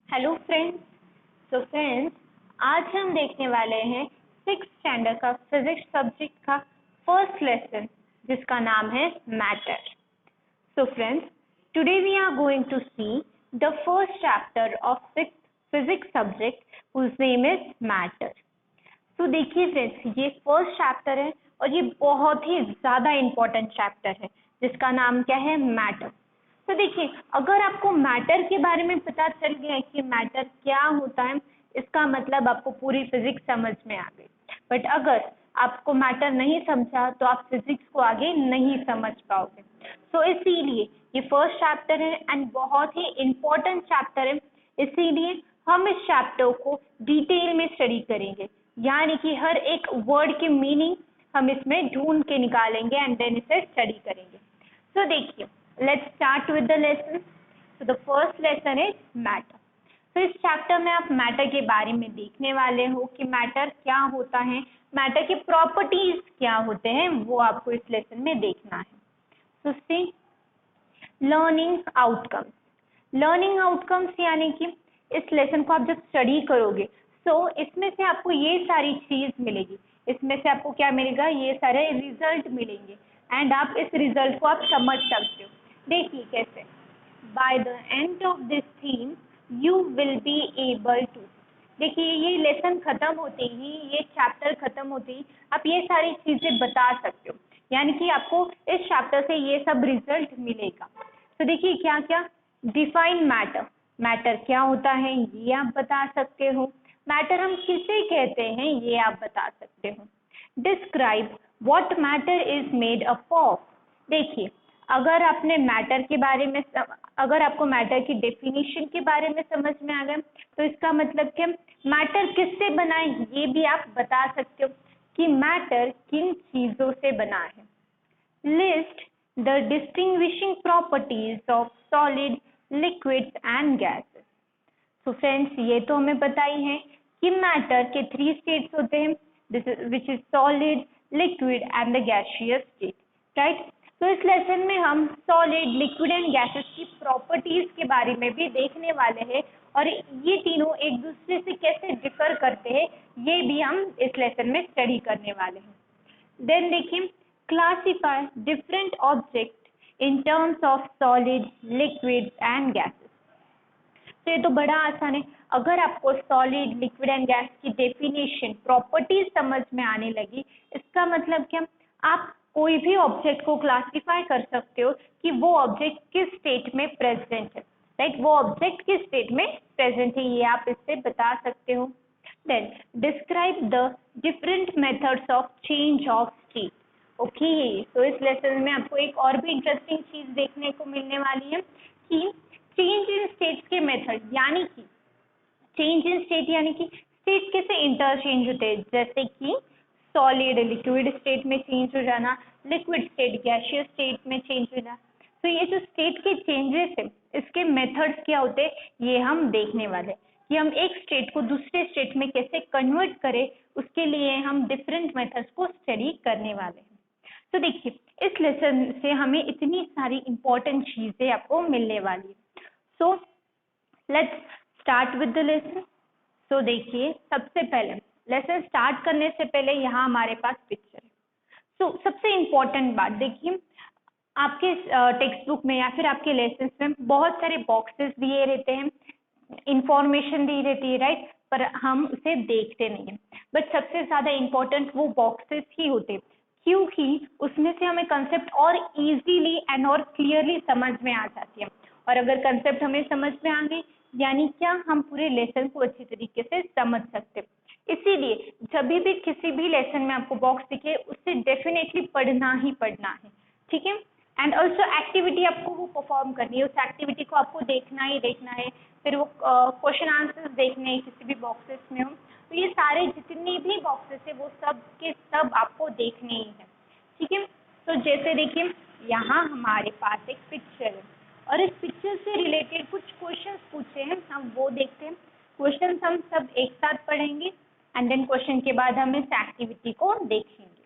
Hello friends. तो friends, आज हम देखने वाले हैं 6th स्टैंडर्ड का फिजिक्स सब्जेक्ट का फर्स्ट लेसन जिसका नाम है matter. So friends, today we are going to see the first chapter of 6th physics subject whose name is matter. तो देखिए फ्रेंड्स, ये फर्स्ट चैप्टर है और ये बहुत ही ज़्यादा इम्पोर्टेंट चैप्टर है जिसका नाम क्या है, मैटर। तो देखिए, अगर आपको मैटर के बारे में पता चल गया है कि मैटर क्या होता है, इसका मतलब आपको पूरी फिजिक्स समझ में आ गई। बट अगर आपको मैटर नहीं समझा तो आप फिजिक्स को आगे नहीं समझ पाओगे। तो इसीलिए ये फर्स्ट चैप्टर है एंड बहुत ही इम्पोर्टेंट चैप्टर है, इसीलिए हम इस चैप्टर को डिटेल में स्टडी करेंगे, यानी कि हर एक वर्ड की मीनिंग हम इसमें ढूंढ के निकालेंगे एंड देन इसे स्टडी करेंगे। तो देखिए, let's start with the lesson. तो the first lesson is matter. तो इस चैप्टर में आप मैटर के बारे में देखने वाले हो कि मैटर क्या होता है, मैटर के प्रॉपर्टीज क्या होते हैं, वो आपको इस लेसन में देखना है। तो सी लर्निंग आउटकम्स। लर्निंग आउटकम्स यानी कि इस लेसन को आप जब स्टडी करोगे तो इसमें से आपको ये सारी चीज मिलेगी, इसमें से आपको क्या मिलेगा, ये सारे रिजल्ट मिलेंगे एंड आप इस रिजल्ट को आप समझ सकते हो। देखिए कैसे, by the end of this theme you will be able to. देखिए, ये लेसन खत्म होते ही, ये चैप्टर खत्म होते ही आप ये सारी चीजें बता सकते हो, यानी कि आपको इस चैप्टर से ये सब रिजल्ट मिलेगा। तो देखिए क्या क्या, डिफाइन मैटर। मैटर क्या होता है ये आप बता सकते हो। मैटर हम किसे कहते हैं ये आप बता सकते हो। Describe what matter is made up of. देखिए, अगर आपने मैटर के बारे में अगर आपको मैटर की डेफिनेशन के बारे में समझ में आ गया तो इसका मतलब कि मैटर किससे बना है ये भी आप बता सकते हो कि मैटर किन चीजों से बना है। List the distinguishing properties of solid, liquids and gases. तो फ्रेंड्स, ये तो हमें पता ही है कि मैटर के 3 स्टेट्स होते हैं, which is solid, liquid and the gaseous state, right. तो इस लेसन में हम सॉलिड, लिक्विड एंड गैसेस की प्रॉपर्टीज के बारे में भी देखने वाले हैं और ये तीनों एक दूसरे से कैसे डिफर करते हैं ये भी हम इस लेसन में स्टडी करने वाले हैं। देन देखिए, classify different object in terms of solid, liquid and gases. तो ये तो बड़ा आसान है, अगर आपको सॉलिड, लिक्विड एंड गैस की डेफिनेशन, प्रॉपर्टीज समझ में आने लगी, इसका मतलब क्या, आप कोई भी ऑब्जेक्ट को क्लासिफाई कर सकते हो कि वो ऑब्जेक्ट किस स्टेट में प्रेजेंट है, राइट। वो ऑब्जेक्ट किस स्टेट में प्रेजेंट है ये आप इससे बता सकते हो। Then describe the different methods of change of state. Okay, तो इस लेसन में आपको एक और भी इंटरेस्टिंग चीज देखने को मिलने वाली है कि चेंज इन स्टेट्स के मेथड, यानी कि चेंज इन स्टेट यानी कि स्टेट कैसे इंटरचेंज होते हैं, जैसे कि सॉलिड लिक्विड स्टेट में चेंज हो जाना, लिक्विड स्टेट गैसियस स्टेट में चेंज हो जाना। तो ये जो स्टेट के चेंजेस है इसके मेथड्स क्या होते हैं ये हम देखने वाले हैं कि हम एक स्टेट को दूसरे स्टेट में कैसे कन्वर्ट करें, उसके लिए हम डिफरेंट मेथड्स को स्टडी करने वाले हैं। तो देखिए, इस लेसन से हमें इतनी सारी इंपॉर्टेंट चीजें आपको मिलने वाली है। So let's start with the lesson. तो देखिए, सबसे पहले लेसन स्टार्ट करने से पहले यहाँ हमारे पास पिक्चर है। तो सबसे इम्पोर्टेंट बात देखिए, आपके टेक्स्ट बुक में या फिर आपके लेसन में बहुत सारे बॉक्सेस दिए रहते हैं, इंफॉर्मेशन दी रहती है, राइट, पर हम उसे देखते नहीं है। बट सबसे ज्यादा इम्पोर्टेंट वो बॉक्सेस ही होते हैं, क्योंकि उसमें से हमें कंसेप्ट और इजीली एंड और क्लियरली समझ में आ जाती है। और अगर कंसेप्ट हमें समझ में आ गई यानी क्या, हम पूरे लेसन को अच्छी तरीके से समझ सकते हैं। इसीलिए जब भी किसी भी लेसन में आपको बॉक्स दिखे उसे डेफिनेटली पढ़ना ही पढ़ना है, ठीक है। एंड ऑल्सो एक्टिविटी आपको वो परफॉर्म करनी है, उस एक्टिविटी को आपको देखना ही देखना है, फिर वो क्वेश्चन आंसर्स देखने हैं किसी भी बॉक्सेस में हो। तो ये सारे जितने भी बॉक्सेस है वो सब के सब आपको देखने ही है, ठीक है। तो जैसे देखिए, यहाँ हमारे पास एक पिक्चर है और इस पिक्चर से रिलेटेड कुछ क्वेश्चंस पूछे हैं, हम वो देखते हैं। क्वेश्चंस हम सब एक साथ पढ़ेंगे एंड देन क्वेश्चन के बाद हम इस एक्टिविटी को देखेंगे।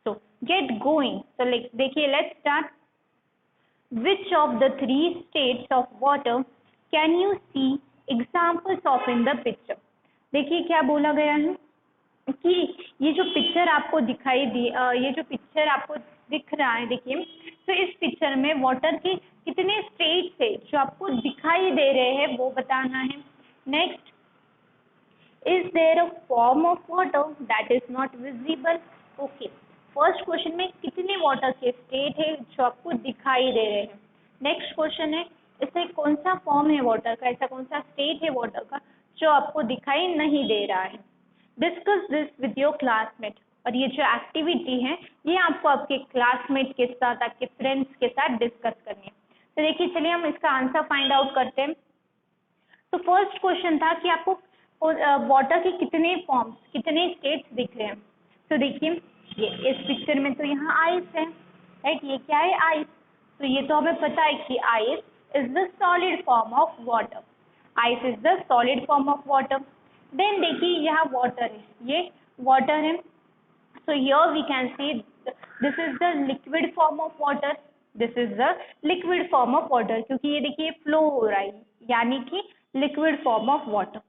सो गेट गोइंग। तो देखिए, let's start. Which of the 3 states of water can you see examples of in the picture. देखिए क्या बोला गया है कि ये जो पिक्चर आपको दिखाई दी, ये जो पिक्चर आपको दिख रहा है, देखिए, तो इस पिक्चर में वाटर के कितने स्टेट्स है जो आपको दिखाई दे रहे हैं वो बताना है। Next, is there a form of water that is not visible? Okay, first question में कितने वाटर के स्टेट है जो आपको दिखाई दे रहे हैं। नेक्स्ट क्वेश्चन है, इससे कौन सा फॉर्म है वाटर का, ऐसा कौन सा स्टेट है वाटर का जो आपको दिखाई नहीं दे रहा है। Discuss this with your classmate. और ये जो एक्टिविटी है ये आपको आपके क्लासमेट के साथ, आपके फ्रेंड्स के साथ डिस्कस करनी है। तो देखिए चलिए हम इसका आंसर फाइंड आउट करते हैं। तो फर्स्ट क्वेश्चन था कि आपको वाटर के कितने फॉर्म्स, कितने स्टेट्स दिख रहे हैं। तो देखिए ये इस पिक्चर में तो यहाँ आइस है, राइट, ये क्या है, आइस। तो ये तो हमें पता है कि ice is the solid form of water, ice is the solid form of water. Then देखिए यहाँ वाटर है, ये वाटर है। So here we can see this is the liquid form of water, this is the liquid form of water, क्योंकि ये देखिए flow हो रहा है यानी कि liquid form of water।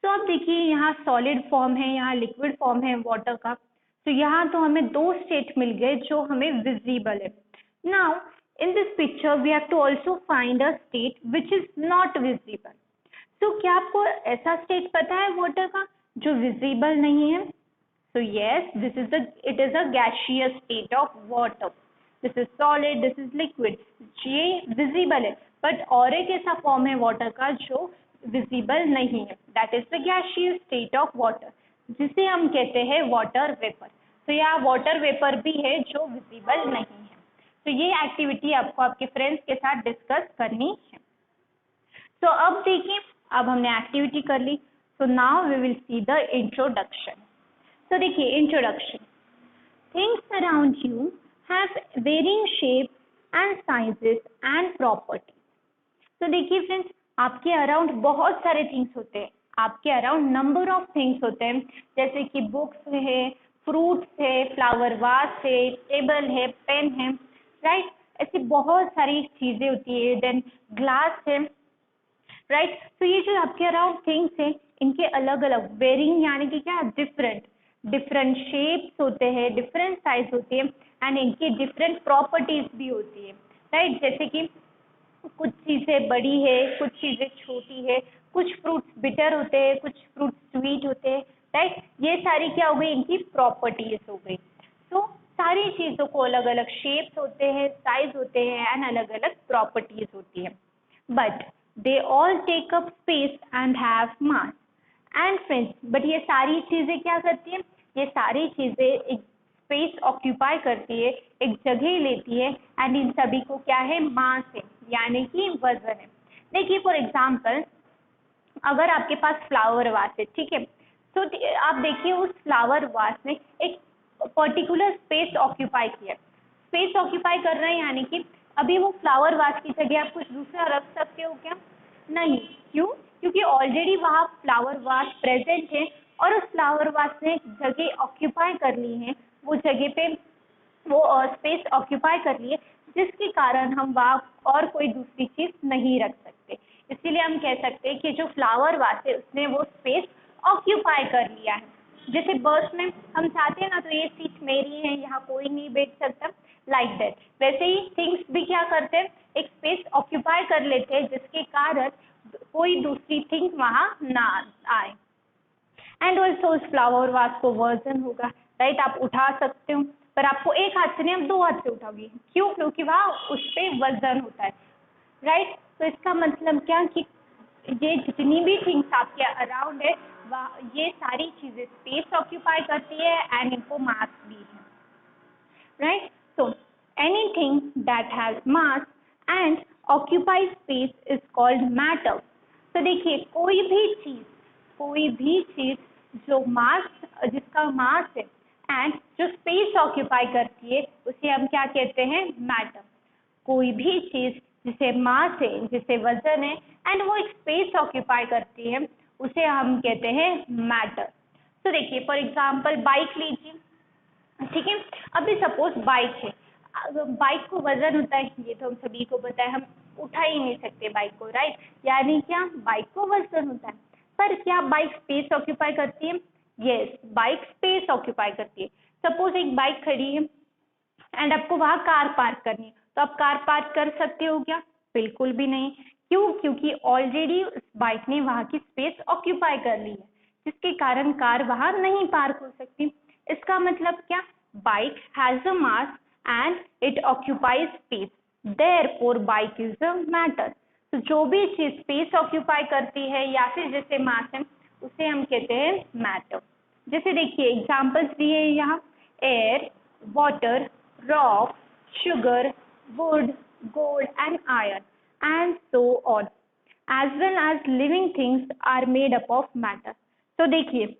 तो अब देखिए यहाँ सॉलिड फॉर्म है, यहाँ लिक्विड फॉर्म है वाटर का। तो यहाँ तो हमें दो स्टेट मिल गए जो हमें विजिबल है। Now in this picture we have to also find a state which is not visible. तो क्या आपको ऐसा स्टेट पता है वाटर का जो विजिबल नहीं है? So yes, it is a gaseous state of water. This is solid, this is liquid. ये visible है, but और एक ऐसा फॉर्म है वाटर का जो visible नहीं है। That is the gaseous state of water, जिसे हम कहते हैं वाटर वेपर। तो यहाँ वाटर वेपर भी है जो visible नहीं है। तो ये एक्टिविटी आपको आपके फ्रेंड्स के साथ डिस्कस करनी है। तो अब देखिए, अब हमने एक्टिविटी कर ली। So now we will see the introduction. तो देखिए introduction. Things around you have varying shape and sizes and properties. तो देखिए फ्रेंड्स, आपके अराउंड बहुत सारे थिंग्स होते हैं, आपके अराउंड नंबर ऑफ थिंग्स होते हैं, जैसे कि बुक्स है, फ्रूट्स है, फ्लावर वास है, टेबल है, पेन है, राइट, ऐसी बहुत सारी चीजें होती है। देन ग्लास है, राइट। तो ये जो आपके अराउंड थिंग्स है इनके अलग अलग वेरिंग यानी कि क्या, डिफरेंट शेप्स होते हैं, डिफरेंट साइज होती है एंड इनकी डिफरेंट प्रॉपर्टीज भी होती है, राइट। जैसे कि कुछ चीजें बड़ी है, कुछ चीजें छोटी है, कुछ फ्रूट्स बिटर होते हैं, कुछ फ्रूट्स स्वीट होते हैं, राइट। ये सारी क्या हो गई, इनकी प्रॉपर्टीज हो गई। तो सारी चीजों को अलग अलग शेप्स होते हैं, साइज होते हैं एंड अलग अलग प्रॉपर्टीज होती है, but they all take up space and have mass and friends. But ये सारी चीजें क्या करती है, ये सारी चीजें एक स्पेस ऑक्यूपाई करती है, एक जगह लेती है एंड इन सभी को क्या है, मास है यानी कि वजन है। देखिए फॉर एग्जांपल, अगर आपके पास फ्लावर वास है, ठीक है, तो आप देखिए उस फ्लावर वास ने एक पर्टिकुलर स्पेस ऑक्यूपाई किया, स्पेस ऑक्यूपाई कर रहे हैं यानी कि अभी वो फ्लावर वास की जगह आप कुछ दूसरा रख सकते हो क्या? नहीं। क्यों? क्योंकि ऑलरेडी वहाँ फ्लावर वास प्रेजेंट है और उस फ्लावर वास ने जगह ऑक्यूपाई कर ली है, वो जगह पे वो स्पेस ऑक्यूपाई कर ली है, जिसके कारण हम वहाँ और कोई दूसरी चीज नहीं रख सकते। इसीलिए हम कह सकते हैं कि जो फ्लावर वास है उसने वो स्पेस ऑक्यूपाई कर लिया है। जैसे बस में हम चाहते हैं ना, तो ये सीट मेरी है, यहाँ कोई नहीं बैठ सकता, लाइक दैट। वैसे ही थिंग्स भी क्या करते हैं, एक स्पेस ऑक्यूपाई कर लेते हैं जिसके कारण कोई दूसरी थिंग वहाँ ना आए। एंड ऑल्सो उस फ्लावर वास को वजन होगा, राइट, आप उठा सकते हो, पर आपको एक हाथ से नहीं, आप दो हाथ से उठाओगे। क्यों? क्योंकि वहाँ उस पर वजन होता है, राइट। तो इसका मतलब क्या कि ये जितनी भी थिंग्स आपके अराउंड है ये सारी चीजें स्पेस ऑक्यूपाई करती है एंड इनको मास भी है, right. So anything that has mass and occupy space is called matter. तो देखिए कोई भी चीज जो मास, जिसका मास है एंड जो स्पेस ऑक्यूपाई करती है उसे हम क्या कहते हैं, मैटर। कोई भी चीज जिसे मास है, जिसे वजन है एंड वो एक स्पेस ऑक्यूपाई करती है उसे हम कहते हैं मैटर। तो देखिए फॉर एग्जांपल बाइक लीजिए, ठीक है। अभी सपोज बाइक है, बाइक को वजन होता है, ये तो हम सभी को पता है, हम उठा ही नहीं सकते बाइक को, राइट। यानी क्या, बाइक को वजन होता है। पर क्या बाइक स्पेस ऑक्यूपाई करती है? यस, बाइक स्पेस ऑक्यूपाई करती है। सपोज एक बाइक खड़ी है एंड आपको वहां कार पार्क करनी है, तो आप कार पार्क कर सकते हो क्या? बिल्कुल भी नहीं। क्यों? क्योंकि ऑलरेडी उस बाइक ने वहां की स्पेस ऑक्यूपाई कर ली है, जिसके कारण कार वहां नहीं पार्क हो सकती। इसका मतलब क्या? Bike has a mass and it occupies space, therefore bike is a matter. तो जो भी चीज स्पेस ऑक्यूपाई करती है या फिर जैसे मास है, उसे हम कहते हैं मैटर। जैसे देखिए एग्जांपल्स दिए हैं यहाँ, air, water, rock, sugar, wood, gold and iron and so on, as well as living things are made up of matter। तो देखिए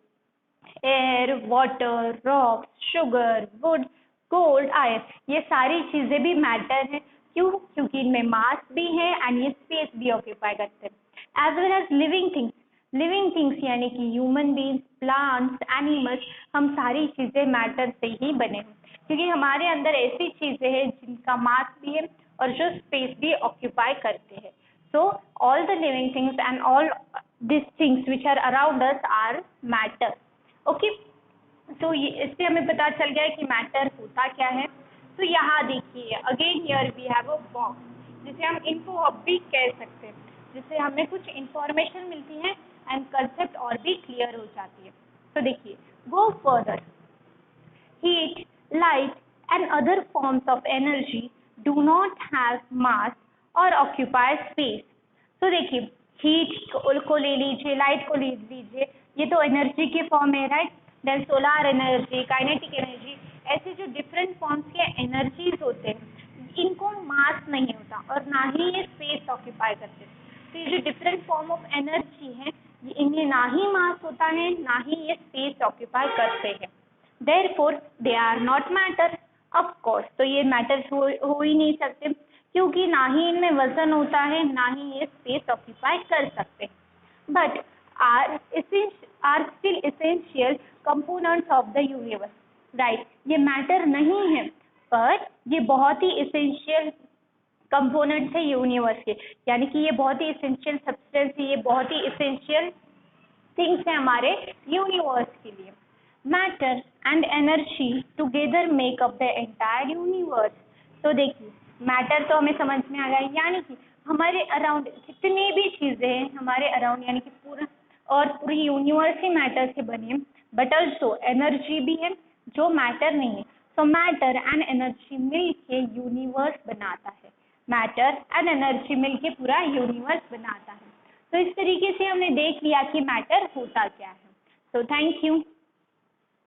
air, water, rock, sugar, would, gold, iron, ये सारी चीजें भी मैटर है। क्यों? क्योंकि इनमें मास भी है एंड ये स्पेस भी ऑक्यूपाई करते हैं। As well as living things, living things यानी कि ह्यूमन बींग्स, प्लांट्स, एनिमल्स, हम सारी चीजें मैटर से ही बने हैं, क्योंकि हमारे अंदर ऐसी चीजें हैं जिनका मास भी है और जो स्पेस भी ऑक्यूपाई करते हैं। So all the living things and all this things which are around us are matter. Okay, तो ये इससे हमें पता चल गया है कि मैटर होता क्या है। तो यहाँ देखिए again here we have a box, जिसे हम इन्फो हब भी कह सकते हैं, जिससे हमें कुछ इंफॉर्मेशन मिलती है एंड कंसेप्ट और भी क्लियर हो जाती है। तो देखिए, go further, heat, light and other forms of energy do not have mass or occupy space। तो देखिए हीट को ले लीजिए, लाइट को ले लीजिए, ये तो एनर्जी के फॉर्म है, right. Then solar energy, kinetic energy, ऐसे जो डिफरेंट फॉर्म्स के एनर्जीज होते हैं, इनको मास नहीं होता और ना ही ये स्पेस ऑक्यूपाई करते। तो ये जो डिफरेंट फॉर्म ऑफ एनर्जी है, इनमें ना ही मास होता है ना ही ये स्पेस ऑक्यूपाई करते हैं। Therefore they are not matter। of course, तो ये मैटर हो ही नहीं सकते, क्योंकि ना ही इनमें वजन होता है ना ही ये स्पेस ऑक्यूपाई कर सकते। But are still essential components of the universe, right. ये मैटर नहीं है पर ये बहुत ही एसेंशियल कंपोनेंट्स है यूनिवर्स के, यानी कि ये बहुत ही एसेंशियल सब्सटेंस है, ये बहुत ही एसेंशियल थिंग्स है हमारे यूनिवर्स के लिए। Matter and energy together make up the entire universe. तो देखिए मैटर तो हमें समझ में आ गया, यानी कि हमारे अराउंड जितनी भी चीजें हैं हमारे अराउंड, यानी कि पूरा और पूरी यूनिवर्स ही मैटर से बनी है। बट ऑल्सो एनर्जी भी है जो मैटर नहीं है। सो मैटर एंड एनर्जी मिल के यूनिवर्स बनाता है, मैटर एंड एनर्जी मिल के पूरा यूनिवर्स बनाता है। तो इस तरीके से हमने देख लिया कि मैटर होता क्या है। तो थैंक यू।